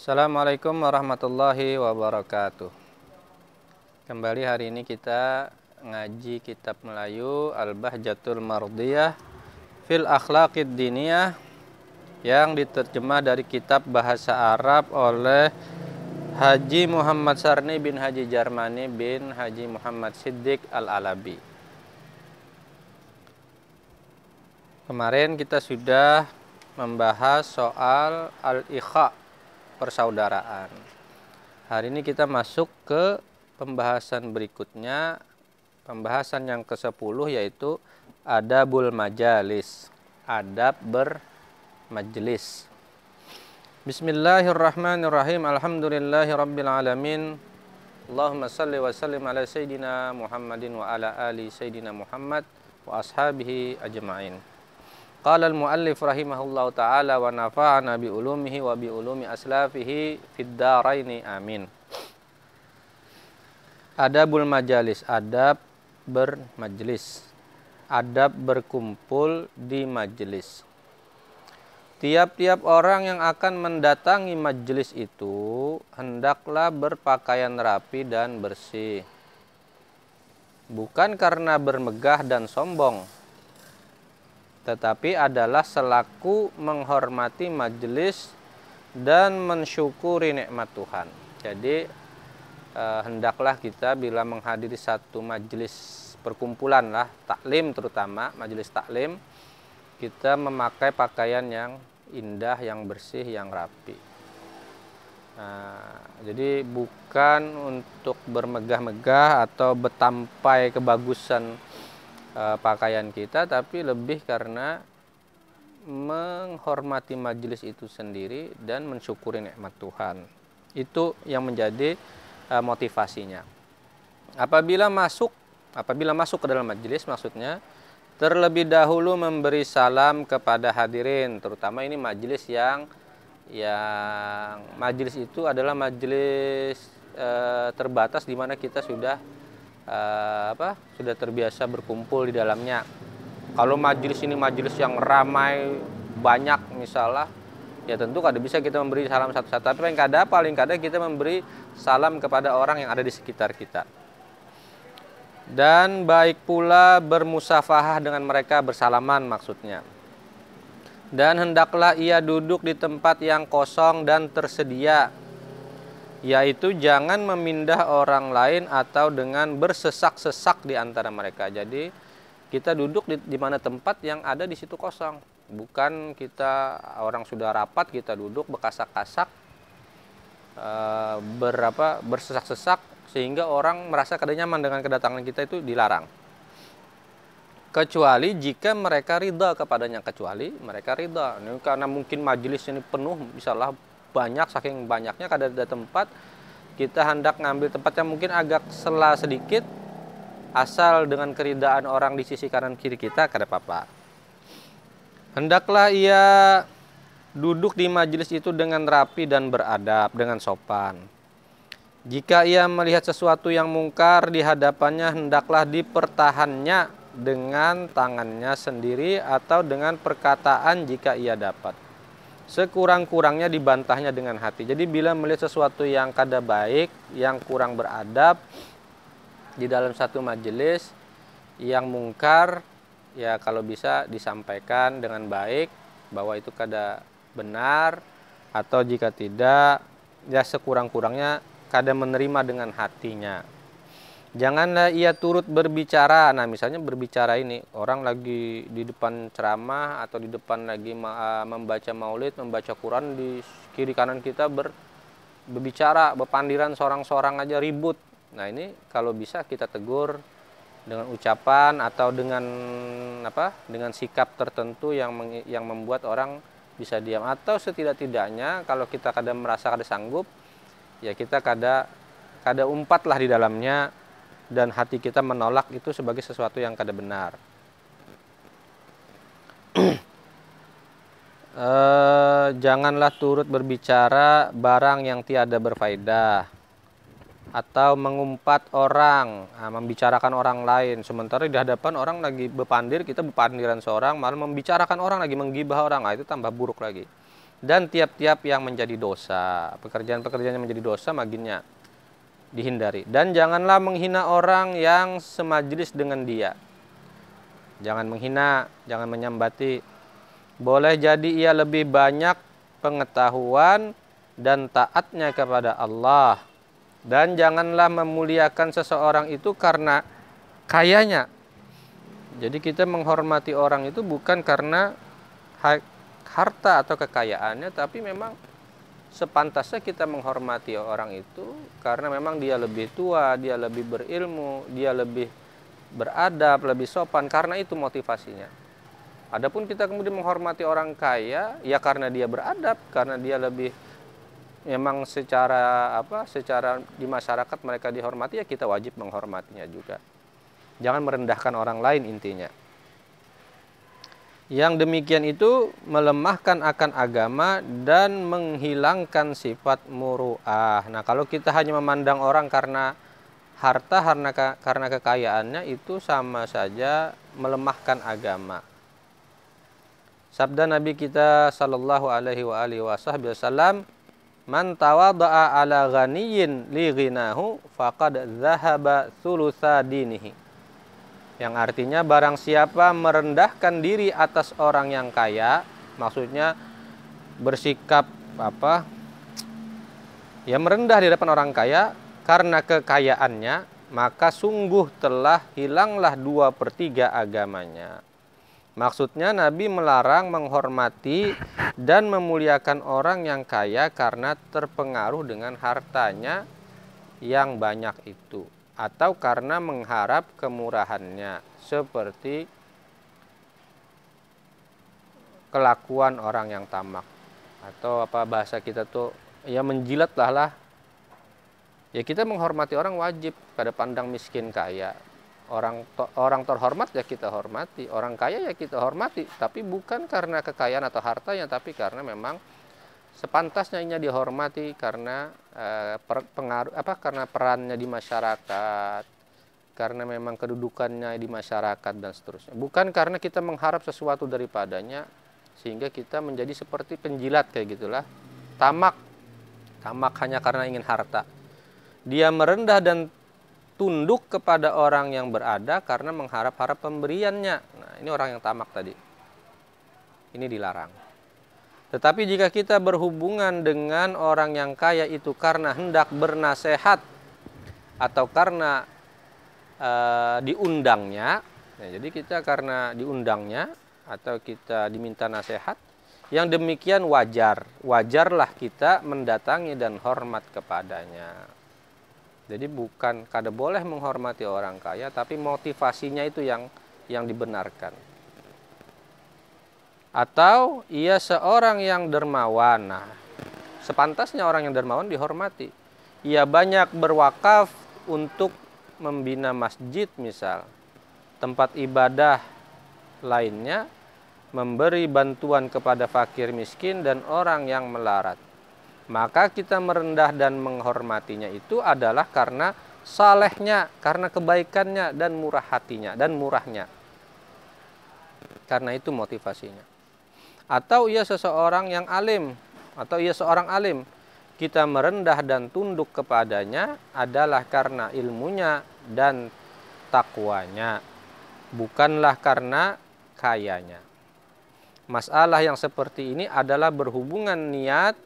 Assalamualaikum warahmatullahi wabarakatuh. Kembali hari ini kita ngaji kitab Melayu Al-Bahjatul Mardiyah fil Akhlaqid Diniyah yang diterjemah dari kitab bahasa Arab oleh Haji Muhammad Sarni bin Haji Jarmani bin Haji Muhammad Siddiq Al-Alabi. Kemarin kita sudah membahas soal al-ikha, persaudaraan. Hari ini kita masuk ke pembahasan berikutnya, pembahasan yang ke-10, yaitu adabul majalis, adab bermajlis. Bismillahirrahmanirrahim. Alhamdulillahirabbil alamin. Allahumma salli wa sallim ala sayyidina Muhammadin wa ala ali sayyidina Muhammad wa ashabihi ajma'in. Qala al-muallif rahimahullahu ta'ala wa nafa'ana bi ulumihi wa bi ulumi aslafihi fid dharaini amin. Adabul majalis, adab bermajlis, adab berkumpul di majelis. Tiap-tiap orang yang akan mendatangi majelis itu hendaklah berpakaian rapi dan bersih, bukan karena bermegah dan sombong, tetapi adalah selaku menghormati majelis dan mensyukuri nikmat Tuhan. Jadi hendaklah kita bila menghadiri satu majelis perkumpulan lah, taklim terutama, majelis taklim, kita memakai pakaian yang indah, yang bersih, yang rapi. Jadi bukan untuk bermegah-megah atau betampai kebagusan pakaian kita, tapi lebih karena menghormati majelis itu sendiri dan mensyukuri nikmat Tuhan. Itu yang menjadi motivasinya. Apabila masuk ke dalam majelis, maksudnya terlebih dahulu memberi salam kepada hadirin, terutama ini majelis yang majelis itu adalah majelis terbatas di mana kita sudah sudah terbiasa berkumpul di dalamnya. Kalau majelis ini majelis yang ramai banyak misalnya, ya tentu kada bisa kita memberi salam satu-satu, tapi paling kada kita memberi salam kepada orang yang ada di sekitar kita. Dan baik pula bermusafahah dengan mereka, bersalaman maksudnya. Dan hendaklah ia duduk di tempat yang kosong dan tersedia, yaitu jangan memindah orang lain atau dengan bersesak-sesak di antara mereka. Jadi kita duduk di mana tempat yang ada di situ kosong, bukan kita orang sudah rapat kita duduk bekasak-kasak, bersesak-sesak sehingga orang merasa kada nyaman dengan kedatangan kita, itu dilarang. Kecuali jika mereka ridha kepadanya, ini karena mungkin majelis ini penuh, misalnya banyak, saking banyaknya kada ada tempat, kita hendak ngambil tempat yang mungkin agak sela sedikit, asal dengan keridaan orang di sisi kanan kiri kita, kada apa-apa. Hendaklah ia duduk di majelis itu dengan rapi dan beradab, dengan sopan. Jika ia melihat sesuatu yang mungkar di hadapannya, hendaklah dipertahannya dengan tangannya sendiri atau dengan perkataan jika ia dapat. Sekurang-kurangnya dibantahnya dengan hati. Jadi bila melihat sesuatu yang kada baik, yang kurang beradab di dalam satu majelis, yang mungkar, ya kalau bisa disampaikan dengan baik bahwa itu kada benar, atau jika tidak, ya sekurang-kurangnya kada menerima dengan hatinya. Janganlah ia turut berbicara. Nah, misalnya berbicara ini, orang lagi di depan ceramah atau di depan lagi membaca maulid, membaca Quran, di kiri kanan kita berbicara, berpandiran seorang-seorang aja ribut. Nah, ini kalau bisa kita tegur dengan ucapan atau dengan sikap tertentu yang membuat orang bisa diam, atau setidak-tidaknya kalau kita kada merasa kada sanggup, ya kita kada umpatlah di dalamnya dan hati kita menolak itu sebagai sesuatu yang kada benar. Janganlah turut berbicara barang yang tiada berfaedah, atau mengumpat orang, membicarakan orang lain, sementara di hadapan orang lagi bepandir, kita bepandiran seorang, malah membicarakan orang lagi, menggibah orang, itu tambah buruk lagi. dan tiap-tiap yang menjadi dosa. Pekerjaan-pekerjaan yang menjadi dosa maginnya dihindari. Dan janganlah menghina orang yang semajlis dengan dia. Jangan menghina, jangan menyambati. Boleh jadi ia lebih banyak pengetahuan dan taatnya kepada Allah. Dan janganlah memuliakan seseorang itu karena kayanya. Jadi kita menghormati orang itu bukan karena harta atau kekayaannya, tapi memang sepantasnya kita menghormati orang itu karena memang dia lebih tua, dia lebih berilmu, dia lebih beradab, lebih sopan, karena itu motivasinya. Adapun kita kemudian menghormati orang kaya ya karena dia beradab, karena dia lebih memang secara di masyarakat mereka dihormati, ya kita wajib menghormatinya juga. Jangan merendahkan orang lain intinya. Yang demikian itu melemahkan akan agama dan menghilangkan sifat muru'ah. Nah, kalau kita hanya memandang orang karena harta, karena kekayaannya, itu sama saja melemahkan agama. Sabda Nabi kita sallallahu alaihi wasallam, "Man tawadha'a ala ghaniyyin li ghinahu faqad dhahaba thulutsa dinihi." Yang artinya barang siapa merendahkan diri atas orang yang kaya, maksudnya bersikap ya merendah di depan orang kaya karena kekayaannya, maka sungguh telah hilanglah 2/3 agamanya. Maksudnya Nabi melarang menghormati dan memuliakan orang yang kaya karena terpengaruh dengan hartanya yang banyak itu, atau karena mengharap kemurahannya, seperti kelakuan orang yang tamak, atau bahasa kita tuh ya menjilat lah. Ya kita menghormati orang wajib pada pandang miskin kaya. Orang terhormat ya kita hormati, orang kaya ya kita hormati, tapi bukan karena kekayaan atau hartanya, tapi karena memang sepantasnya ini dihormati karena karena perannya di masyarakat, karena memang kedudukannya di masyarakat dan seterusnya. Bukan karena kita mengharap sesuatu daripadanya sehingga kita menjadi seperti penjilat kayak gitulah. Tamak hanya karena ingin harta. Dia merendah dan tunduk kepada orang yang berada karena mengharap-harap pemberiannya. Nah, ini orang yang tamak tadi. Ini dilarang. Tetapi jika kita berhubungan dengan orang yang kaya itu karena hendak bernasehat atau karena diundangnya, nah, jadi kita karena diundangnya atau kita diminta nasihat, yang demikian wajarlah kita mendatangi dan hormat kepadanya. Jadi bukan kada boleh menghormati orang kaya, tapi motivasinya itu yang dibenarkan. Atau ia seorang yang dermawan. Nah, sepantasnya orang yang dermawan dihormati. Ia banyak berwakaf untuk membina masjid misal, tempat ibadah lainnya, memberi bantuan kepada fakir miskin dan orang yang melarat. Maka kita merendah dan menghormatinya itu adalah karena salehnya, karena kebaikannya dan murah hatinya dan murahnya. Karena itu motivasinya. Atau ia seseorang yang alim, atau ia seorang alim, kita merendah dan tunduk kepadanya adalah karena ilmunya dan takwanya, bukanlah karena kayanya. Masalah yang seperti ini adalah berhubungan niat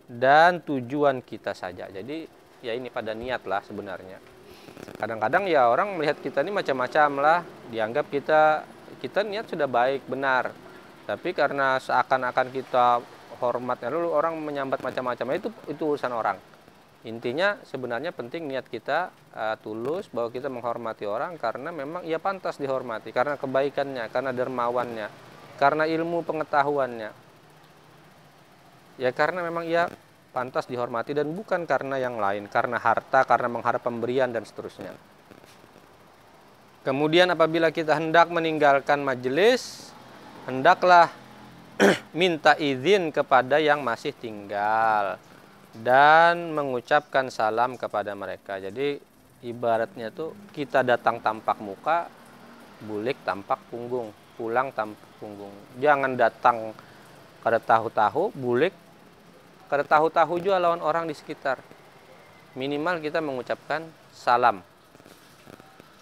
dan tujuan kita saja. Jadi ya ini pada niat lah sebenarnya. Kadang-kadang ya orang melihat kita ini macam-macam lah, dianggap kita niat sudah baik, benar. Tapi karena seakan-akan kita hormatnya lalu orang menyambat macam-macam, itu urusan orang. Intinya sebenarnya penting niat kita tulus bahwa kita menghormati orang karena memang ia pantas dihormati, karena kebaikannya, karena dermawannya, karena ilmu pengetahuannya. Ya karena memang ia pantas dihormati dan bukan karena yang lain, karena harta, karena mengharap pemberian dan seterusnya. Kemudian apabila kita hendak meninggalkan majelis, hendaklah minta izin kepada yang masih tinggal dan mengucapkan salam kepada mereka. Jadi ibaratnya tuh kita datang tampak muka, bulik tampak punggung, pulang tampak punggung. Jangan datang Kada tahu-tahu bulik, kada tahu-tahu juga lawan orang di sekitar. Minimal kita mengucapkan salam.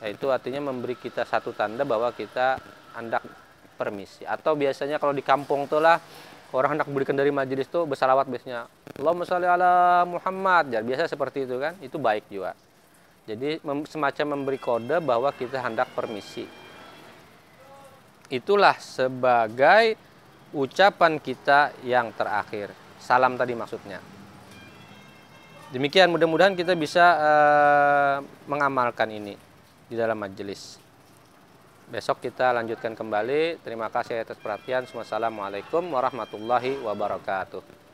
Itu artinya memberi kita satu tanda bahwa kita hendak permisi. Atau biasanya kalau di kampung tuh lah, orang hendak berikan dari majelis tuh bersalawat biasanya. Allahumma sholli ala Muhammad. Jadi biasa seperti itu kan, itu baik juga. Jadi semacam memberi kode bahwa kita hendak permisi. Itulah sebagai ucapan kita yang terakhir. Salam tadi maksudnya. Demikian, mudah-mudahan kita bisa mengamalkan ini di dalam majelis. Besok kita lanjutkan kembali. Terima kasih atas perhatian. Wassalamualaikum warahmatullahi wabarakatuh.